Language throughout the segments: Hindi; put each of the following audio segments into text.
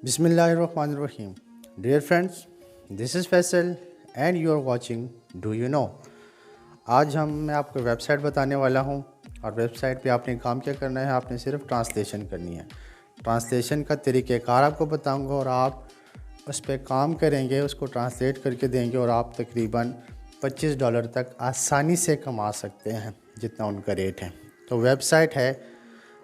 Bismillahirrahmanirrahim. Dear friends, this is Faisal and you are watching Do You Know. आज मैं आपको वेबसाइट बताने वाला हूँ और वेबसाइट पे आपने काम क्या करना है, आपने सिर्फ ट्रांसलेशन करनी है। ट्रांसलेशन का तरीक़ेकार आपको बताऊँगा और आप उस पर काम करेंगे, उसको ट्रांसलेट करके देंगे और आप तकरीबन $25 तक आसानी से कमा सकते हैं जितना उनका रेट है। तो वेबसाइट है,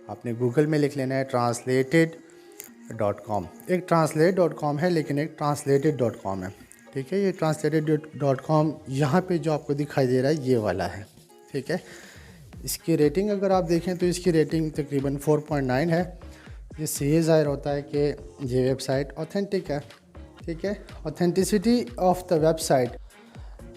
आपने गूगल में लिख लेना है translated.com। एक translate.com है लेकिन एक translated.com है, ठीक है। ये translated.com यहाँ पे जो आपको दिखाई दे रहा है ये वाला है, ठीक है। इसकी रेटिंग अगर आप देखें तो इसकी रेटिंग तकरीबन 4.9 है, जिससे ये ज़ाहिर होता है कि ये वेबसाइट ऑथेंटिक है, ठीक है। ऑथेंटिसिटी ऑफ द वेबसाइट,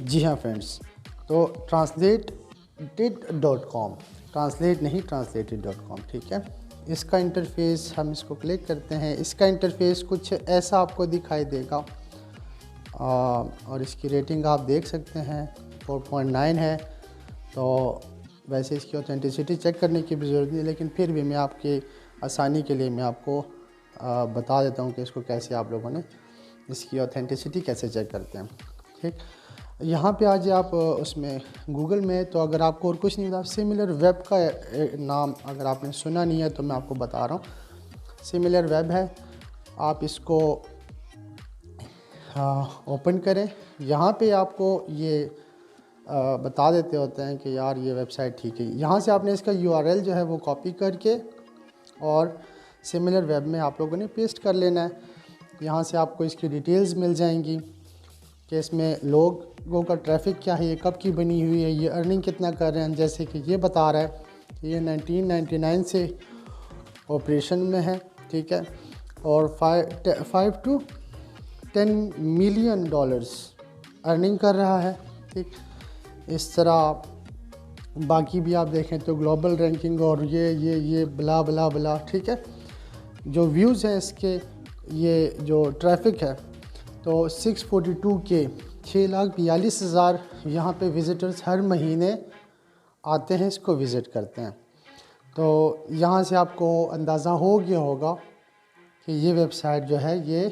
जी हाँ फ्रेंड्स, तो translated.com, ट्रांसलेट नहीं translated.com, ठीक है। इसका इंटरफेस हम इसको क्लिक करते हैं, इसका इंटरफेस कुछ ऐसा आपको दिखाई देगा और इसकी रेटिंग आप देख सकते हैं 4.9 है। तो वैसे इसकी ऑथेंटिसिटी चेक करने की भी ज़रूरत नहीं, लेकिन फिर भी मैं आपकी आसानी के लिए मैं आपको बता देता हूँ कि इसको कैसे आप लोगों ने इसकी ऑथेंटिसिटी कैसे चेक करते हैं, ठीक। यहाँ पे आज आप उसमें गूगल में, तो अगर आपको और कुछ नहीं पता, सिमिलर वेब का नाम अगर आपने सुना नहीं है तो मैं आपको बता रहा हूँ। सिमिलर वेब है, आप इसको ओपन करें। यहाँ पे आपको ये बता देते होते हैं कि यार ये वेबसाइट ठीक है। यहाँ से आपने इसका URL जो है वो कॉपी करके और सिमिलर वेब में आप लोगों ने पेस्ट कर लेना है। यहाँ से आपको इसकी डिटेल्स मिल जाएंगी कि इसमें लोगों का ट्रैफिक क्या है, ये कब की बनी हुई है, ये अर्निंग कितना कर रहे हैं। जैसे कि ये बता रहा है कि ये 1999 से ऑपरेशन में है, ठीक है, और 5 to 10 मिलियन डॉलर्स अर्निंग कर रहा है, ठीक। इस तरह बाकी भी आप देखें तो ग्लोबल रैंकिंग और ये बला बला बला, ठीक है। जो व्यूज़ हैं इसके, ये जो ट्रैफिक है, तो 642 के 6,42,000 यहाँ पे विज़िटर्स हर महीने आते हैं, इसको विज़िट करते हैं। तो यहाँ से आपको अंदाज़ा हो गया होगा कि ये वेबसाइट जो है ये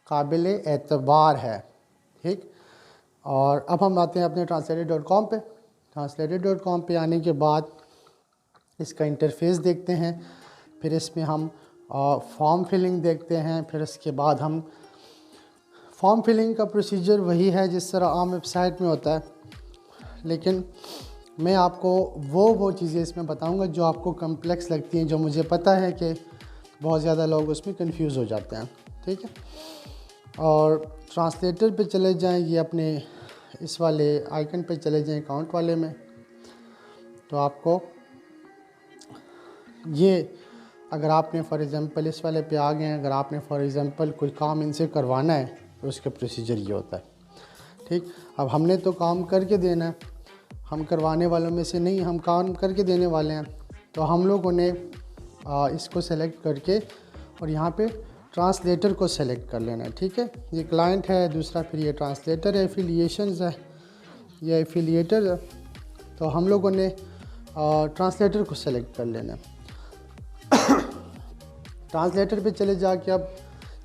काबिल एतबार है, ठीक। और अब हम आते हैं अपने translated.com पे। translated.com पे आने के बाद इसका इंटरफेस देखते हैं, फिर इसमें हम फॉर्म फिलिंग देखते हैं, फिर इसके बाद हम फॉर्म फिलिंग का प्रोसीजर वही है जिस तरह आम वेबसाइट में होता है, लेकिन मैं आपको वो चीज़ें इसमें बताऊंगा जो आपको कम्प्लेक्स लगती हैं, जो मुझे पता है कि बहुत ज़्यादा लोग उसमें कंफ्यूज हो जाते हैं, ठीक है। और ट्रांसलेटर पे चले जाएं, ये अपने इस वाले आइकन पे चले जाएं अकाउंट वाले में, तो आपको ये अगर आपने फॉर एग्ज़ाम्पल इस वाले पे आ गए हैं, अगर आपने फॉर एग्ज़ाम्पल कोई काम इनसे करवाना है तो उसका प्रोसीजर ये होता है, ठीक। अब हमने तो काम करके देना है, हम करवाने वालों में से नहीं, हम काम करके देने वाले हैं। तो हम लोगों ने इसको सेलेक्ट करके और यहाँ पे ट्रांसलेटर को सेलेक्ट कर लेना है, ठीक है। ये क्लाइंट है, दूसरा फिर ये ट्रांसलेटर है, एफिलिएशंस है, ये एफिलिएटर है। तो हम लोगों ने ट्रांसलेटर को सेलेक्ट कर लेना है। ट्रांसलेटर पे चले जाके अब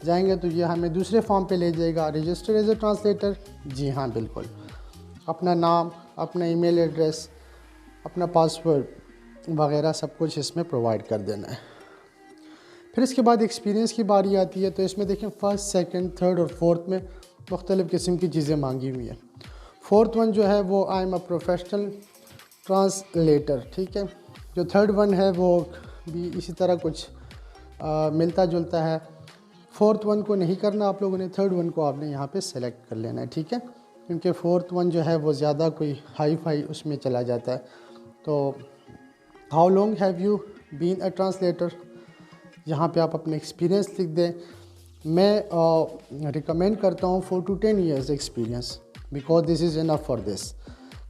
जाएंगे तो ये हमें दूसरे फॉर्म पे ले जाएगा, रजिस्टर एज ए ट्रांसलेटर। जी हाँ बिल्कुल, अपना नाम, अपना ईमेल एड्रेस, अपना पासवर्ड वगैरह सब कुछ इसमें प्रोवाइड कर देना है। फिर इसके बाद एक्सपीरियंस की बारी आती है, तो इसमें देखें फर्स्ट, सेकंड, थर्ड और फोर्थ में मुख्तलिफ़ किस्म की चीज़ें मांगी हुई हैं। फोर्थ वन जो है वो I am a professional translator, ठीक है। जो थर्ड वन है वो भी इसी तरह कुछ मिलता जुलता है। फोर्थ वन को नहीं करना आप लोगों ने, थर्ड वन को आपने यहाँ पे सेलेक्ट कर लेना है, ठीक है, क्योंकि फोर्थ वन जो है वो ज़्यादा कोई हाई फाई उसमें चला जाता है। तो how long have you been a translator, यहाँ पे आप अपने एक्सपीरियंस लिख दें। मैं रिकमेंड करता हूँ 4 to 10 years experience, because this is enough for this.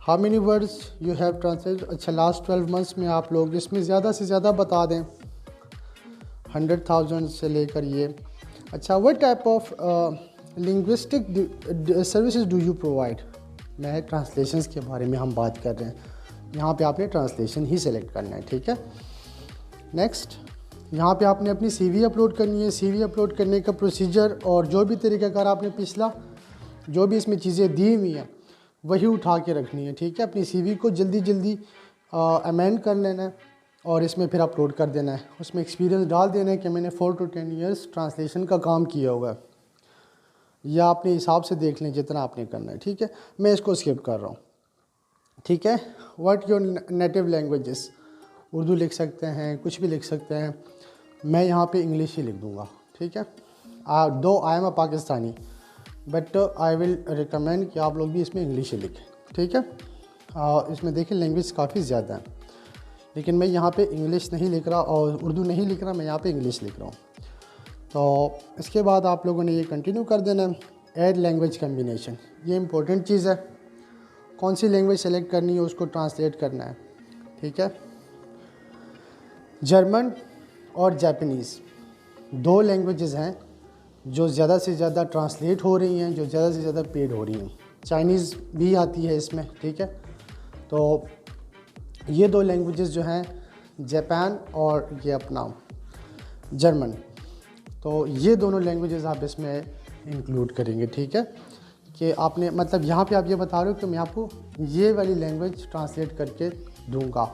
How many words you have translate, अच्छा लास्ट 12 मंथ्स में आप लोग इसमें ज़्यादा से ज़्यादा बता दें, 100,000 से लेकर ये। अच्छा, what type of linguistic services do you provide, मैं ट्रांसलेशंस के बारे में हम बात कर रहे हैं, यहाँ पे आपने ट्रांसलेशन ही सेलेक्ट करना है, ठीक है। नेक्स्ट, यहाँ पे आपने अपनी सीवी अपलोड करनी है। सीवी अपलोड करने का प्रोसीजर और जो भी तरीक़ाकार आपने पिछला जो भी इसमें चीज़ें दी हुई हैं वही उठा के रखनी है, ठीक है। अपनी सीवी को जल्दी जल्दी अमेंड कर लेना है और इसमें फिर अपलोड कर देना है। उसमें एक्सपीरियंस डाल देना है कि मैंने 4 to 10 ईयर्स ट्रांसलेशन का काम किया हुआ है, या अपने हिसाब से देख लें जितना आपने करना है, ठीक है। मैं इसको स्किप कर रहा हूँ, ठीक है। What your native languages, Urdu लिख सकते हैं, कुछ भी लिख सकते हैं। मैं यहाँ पे इंग्लिश ही लिख दूँगा, ठीक है। दो I am a Pakistani but I will recommend कि आप लोग भी इसमें इंग्लिश ही लिखें, ठीक है। इसमें देखिए लैंग्वेज काफ़ी ज़्यादा है, लेकिन मैं यहाँ पे इंग्लिश नहीं लिख रहा और उर्दू नहीं लिख रहा, मैं यहाँ पे इंग्लिश लिख रहा हूँ। तो इसके बाद आप लोगों ने ये कंटिन्यू कर देना है। ऐड लैंग्वेज कम्बिनेशन, ये इंपॉर्टेंट चीज़ है। कौन सी लैंग्वेज सेलेक्ट करनी है उसको ट्रांसलेट करना है, ठीक है। जर्मन और जापानीज़ 2 लैंग्वेजेस हैं जो ज़्यादा से ज़्यादा ट्रांसलेट हो रही हैं, जो ज़्यादा से ज़्यादा पेड हो रही हैं। चाइनीज़ भी आती है इसमें, ठीक है। तो ये 2 लैंग्वेजेस जो हैं जापान और ये अपना जर्मन, तो ये दोनों लैंग्वेजेस आप इसमें इंक्लूड करेंगे, ठीक है। कि आपने मतलब यहाँ पे आप ये बता रहे हो कि मैं आपको ये वाली लैंग्वेज ट्रांसलेट करके दूंगा।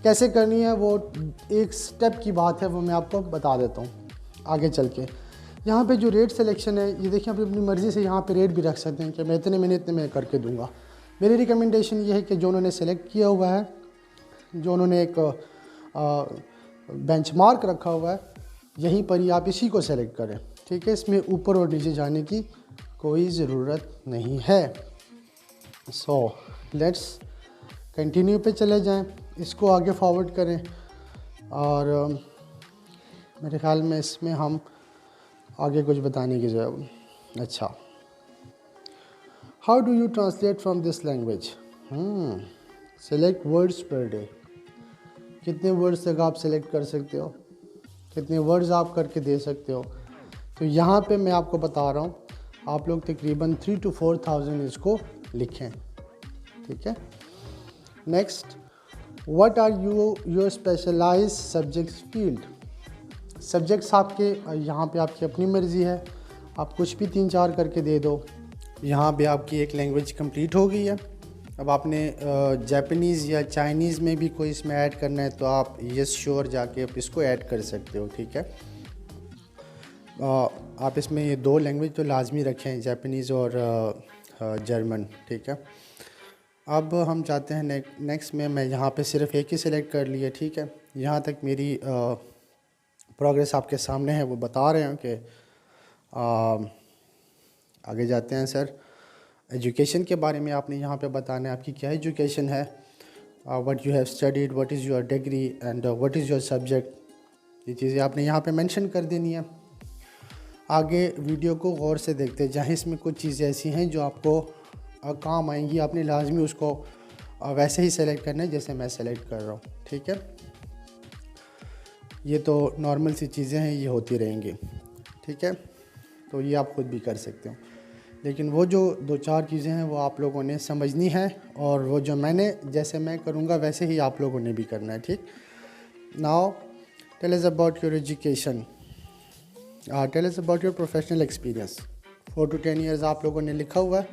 कैसे करनी है वो एक स्टेप की बात है, वो मैं आपको बता देता हूँ आगे चल के। यहाँ पे जो रेट सिलेक्शन है, ये देखिए आप अपनी मर्ज़ी से यहाँ पे रेट भी रख सकते हैं कि मैं इतने महीने इतने में करके दूँगा। मेरी रिकमेंडेशन ये है कि जो उन्होंने सेलेक्ट किया हुआ है, जो उन्होंने एक बेंचमार्क रखा हुआ है, यहीं पर ही आप इसी को सेलेक्ट करें, ठीक है। इसमें ऊपर और नीचे जाने की कोई ज़रूरत नहीं है। सो लेट्स कंटिन्यू पे चले जाएं, इसको आगे फॉरवर्ड करें और मेरे ख्याल में इसमें हम आगे कुछ बताने की ज़रूरत। अच्छा, how do you translate from this language? Select words per day, कितने वर्ड्स तक आप सेलेक्ट कर सकते हो, कितने वर्ड्स आप करके दे सकते हो। तो यहाँ पे मैं आपको बता रहा हूँ, आप लोग तकरीबन 3 to 4,000 इसको लिखें, ठीक है। Next, what are your specialised subjects field? Subjects आपके यहाँ पे आपकी अपनी मर्ज़ी है, आप कुछ भी 3-4 करके दे दो। यहाँ पे आपकी एक लैंग्वेज कंप्लीट हो गई है। अब आपने जापानीज़ या चाइनीज़ में भी कोई इसमें ऐड करना है तो आप यस श्योर जाके आप इसको ऐड कर सकते हो, ठीक है। आप इसमें ये 2 लैंग्वेज तो लाजमी रखें, जापानीज़ और जर्मन, ठीक है। अब हम चाहते हैं नेक्स्ट में मैं यहाँ पे सिर्फ एक ही सिलेक्ट कर लिया, ठीक है। यहाँ तक मेरी प्रोग्रेस आपके सामने है, वो बता रहे हैं कि आगे जाते हैं। सर, एजुकेशन के बारे में आपने यहाँ पे बताना है, आपकी क्या एजुकेशन है, what you have studied, what is your degree and what is your subject. ये चीज़ें आपने यहाँ पे मेंशन कर देनी है। आगे वीडियो को गौर से देखते जाएं, इसमें कुछ चीज़ें ऐसी हैं जो आपको काम आएंगी, आपने लाजमी उसको वैसे ही सेलेक्ट करना है जैसे मैं सेलेक्ट कर रहा हूँ, ठीक है। ये तो नॉर्मल सी चीज़ें हैं, ये होती रहेंगी, ठीक है। तो ये आप खुद भी कर सकते हो, लेकिन वो जो 2-4 चीज़ें हैं वो आप लोगों ने समझनी है, और वो जो मैंने जैसे मैं करूँगा वैसे ही आप लोगों ने भी करना है, ठीक। Now tell us about your education, tell us about your professional experience. 4 to 10 years आप लोगों ने लिखा हुआ है,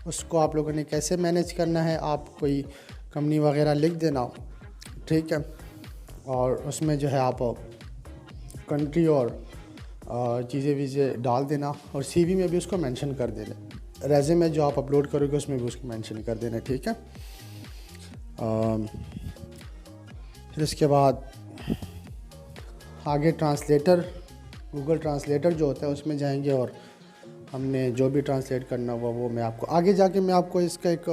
उसको आप लोगों ने कैसे मैनेज करना है, आप कोई कंपनी वगैरह लिख देना, ठीक है। और उसमें जो है आप कंट्री और चीज़ें वीज़ें डाल देना, और सीवी में भी उसको मेंशन कर देना। रेज़्यूमे जो आप अपलोड करोगे उसमें भी उसको मेंशन कर देना, ठीक है। फिर इसके बाद आगे ट्रांसलेटर, गूगल ट्रांसलेटर जो होता है उसमें जाएंगे और हमने जो भी ट्रांसलेट करना हुआ वो मैं आपको आगे जाके मैं आपको इसका एक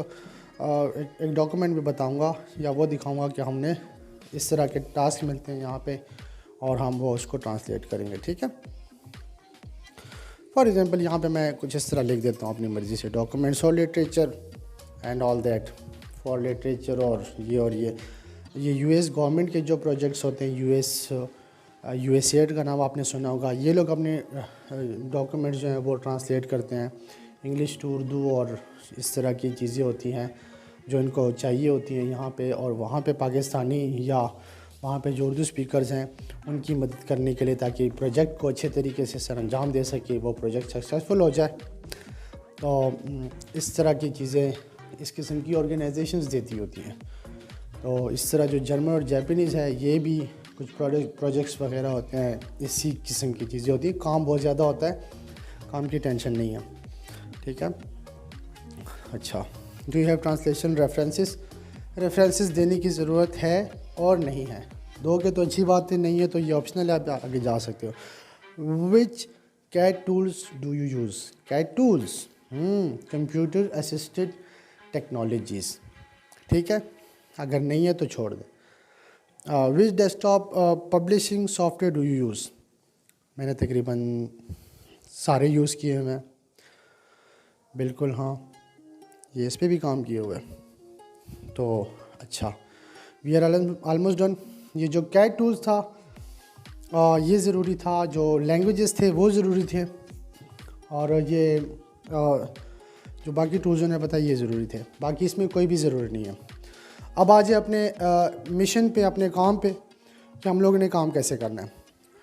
डॉक्यूमेंट भी बताऊंगा, या वो दिखाऊंगा कि हमने इस तरह के टास्क मिलते हैं यहाँ पे और हम वो उसको ट्रांसलेट करेंगे, ठीक है। फॉर एग्ज़ाम्पल यहाँ पे मैं कुछ इस तरह लिख देता हूँ अपनी मर्ज़ी से, डॉक्यूमेंट्स और literature and all that for literature, और ये यूएस गवर्नमेंट के जो प्रोजेक्ट्स होते हैं, यूएसएड का नाम आपने सुना होगा। ये लोग अपने डॉक्यूमेंट्स जो हैं वो ट्रांसलेट करते हैं इंग्लिश टू उर्दू, और इस तरह की चीज़ें होती हैं जो इनको चाहिए होती हैं यहाँ पे, और वहाँ पे पाकिस्तानी या वहाँ पे जो उर्दू स्पीकर्स हैं उनकी मदद करने के लिए, ताकि प्रोजेक्ट को अच्छे तरीके से सर अंजाम दे सके, वो प्रोजेक्ट सक्सेसफुल हो जाए। तो इस तरह की चीज़ें इस किस्म की ऑर्गेनाइजेशंस देती होती हैं। तो इस तरह जो जर्मन और जापानीज़ है, ये भी कुछ प्रोजेक्ट्स वगैरह होते हैं, इसी किस्म की चीज़ें होती हैं। काम बहुत ज़्यादा होता है, काम की टेंशन नहीं है, ठीक है। अच्छा, do you have translation references देने की ज़रूरत है और नहीं है? दोगे तो अच्छी बात है, नहीं है तो ये ऑप्शनल है, आप आगे जा सकते हो। Which CAT tools do you use? CAT tools, computer assisted technologies, ठीक है। अगर नहीं है तो छोड़ दें। Which desktop publishing software do you use? मैंने तकरीबन सारे यूज़ किए हैं मैं, बिल्कुल हाँ, ये इस पर भी काम किए हुए। तो अच्छा, वी आर ऑलमोस्ट डन। ये जो कैट टूल्स था ये ज़रूरी था, जो लैंग्वेजेस थे वो ज़रूरी थे, और ये जो बाकी टूल्स ने बताया ये ज़रूरी थे, बाकी इसमें कोई भी ज़रूरी नहीं है। अब आ जाए अपने मिशन पे, अपने काम पे, कि हम लोगों ने काम कैसे करना है।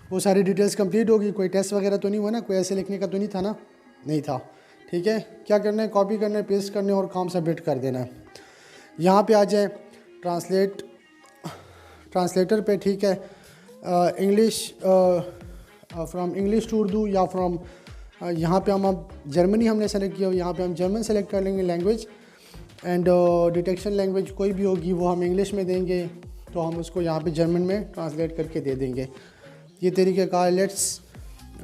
वो सारी डिटेल्स कंप्लीट होगी, कोई टेस्ट वगैरह तो नहीं हुआ ना, कोई ऐसे लिखने का तो नहीं था ना? नहीं था, ठीक है। क्या करना है? कॉपी करना है, पेस्ट करना है और काम सबमिट कर देना है। यहाँ पे आ जाए ट्रांसलेटर पे, ठीक है। English from English to Urdu, या फ्रॉम यहाँ पे हम अब जर्मनी हमने सेलेक्ट किया, यहाँ पे हम जर्मन सेलेक्ट कर लेंगे लैंग्वेज, एंड डिटेक्शन लैंग्वेज कोई भी होगी वो हम इंग्लिश में देंगे, तो हम उसको यहाँ पे जर्मन में ट्रांसलेट करके दे देंगे। ये तरीक़ेकार, let's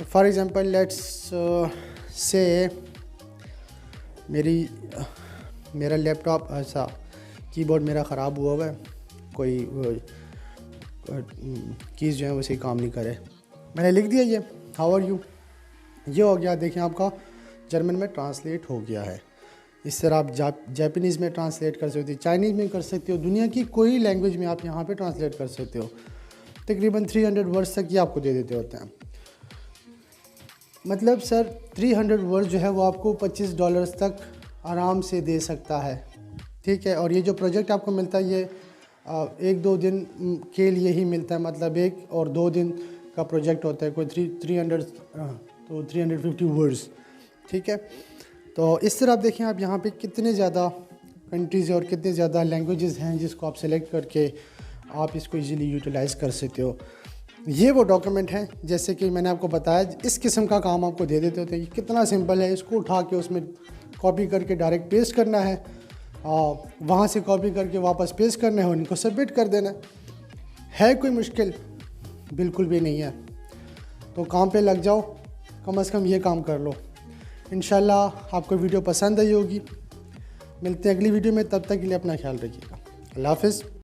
for example let's say मेरा लैपटॉप, ऐसा कीबोर्ड मेरा ख़राब हुआ है, कोई कीज़ जो है वो सही काम नहीं करे, मैंने लिख दिया ये हाउ आर यू, ये हो गया। देखें आपका जर्मन में ट्रांसलेट हो गया है। इस तरह आप जापानीज़ में ट्रांसलेट कर सकते हो, चाइनीज़ में कर सकते हो, दुनिया की कोई लैंग्वेज में आप यहाँ पे ट्रांसलेट कर सकते हो। तकरीबन 300 वर्ड्स तक ये आपको दे देते होते हैं। मतलब सर 300 वर्ड्स जो है वो आपको $25 तक आराम से दे सकता है, ठीक है। और ये जो प्रोजेक्ट आपको मिलता है ये 1-2 दिन के लिए ही मिलता है, मतलब 1 और 2 दिन का प्रोजेक्ट होता है, कोई 350 वर्ड्स, ठीक है। तो इस तरह आप देखें, आप यहाँ पे कितने ज़्यादा कंट्रीज़ और कितने ज़्यादा लैंग्वेजेस हैं जिसको आप सेलेक्ट करके आप इसको इजीली यूटिलाइज़ कर सकते हो। ये वो डॉक्यूमेंट है, जैसे कि मैंने आपको बताया, इस किस्म का काम आपको दे देते होते हैं। कितना सिंपल है, इसको उठा के उसमें कॉपी करके डायरेक्ट पेस्ट करना है, वहाँ से कॉपी करके वापस पेस्ट करना है और इनको सबमिट कर देना है। कोई मुश्किल? बिल्कुल भी नहीं है। तो काम पे लग जाओ, कम से कम ये काम कर लो। इंशाल्लाह आपको वीडियो पसंद आई होगी। मिलते हैं अगली वीडियो में, तब तक के लिए अपना ख्याल रखिएगा। अल्लाह हाफ़िज़।